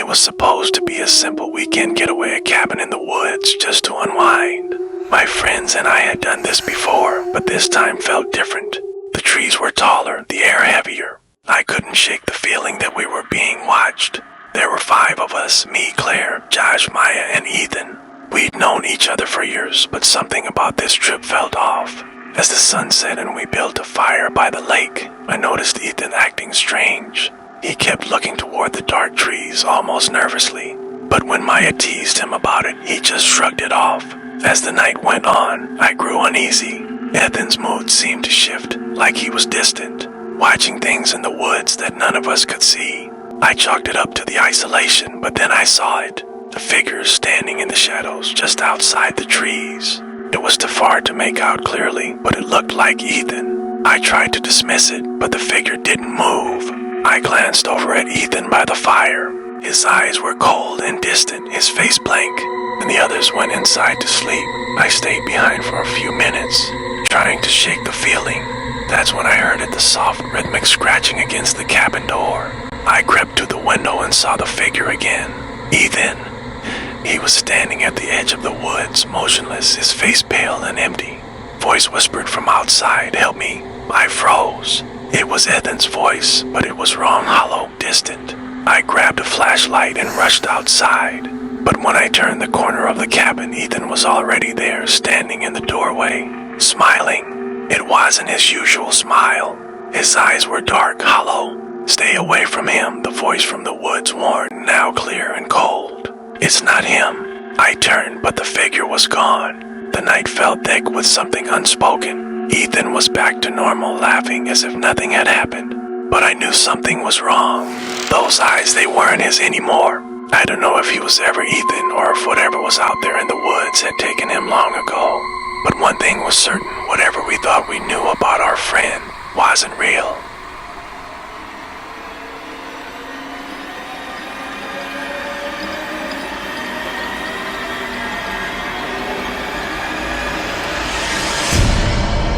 It was supposed to be a simple weekend getaway, a cabin in the woods just to unwind. My friends and I had done this before, but this time felt different. The trees were taller, the air heavier. I couldn't shake the feeling that we were being watched. There were 5 of us, me, Claire, Josh, Maya, and Ethan. We'd known each other for years, but something about this trip felt off. As the sun set and we built a fire by the lake, I noticed Ethan acting strange. He kept looking toward the dark trees, almost nervously. But when Maya teased him about it, he just shrugged it off. As the night went on, I grew uneasy. Ethan's mood seemed to shift, like he was distant, watching things in the woods that none of us could see. I chalked it up to the isolation, but then I saw it. The figures standing in the shadows just outside the trees. It was too far to make out clearly, but it looked like Ethan. I tried to dismiss it, but the figure didn't move. I glanced over at Ethan by the fire. His eyes were cold and distant, his face blank, and the others went inside to sleep. I stayed behind for a few minutes, trying to shake the feeling. That's when I heard the soft, rhythmic scratching against the cabin door. I crept to the window and saw the figure again. Ethan. He was standing at the edge of the woods, motionless, his face pale and empty. Voice whispered from outside, "Help me." I froze. It was Ethan's voice, but it was wrong, hollow, distant. I grabbed a flashlight and rushed outside. But when I turned the corner of the cabin, Ethan was already there, standing in the doorway, smiling. It wasn't his usual smile. His eyes were dark, hollow. "Stay away from him," the voice from the woods warned, now clear and cold. "It's not him." I turned, but the figure was gone. The night felt thick with something unspoken. Ethan was back to normal, laughing as if nothing had happened. But I knew something was wrong. Those eyes, they weren't his anymore. I don't know if he was ever Ethan or if whatever was out there in the woods had taken him long ago. But one thing was certain, whatever we thought we knew about our friend wasn't real.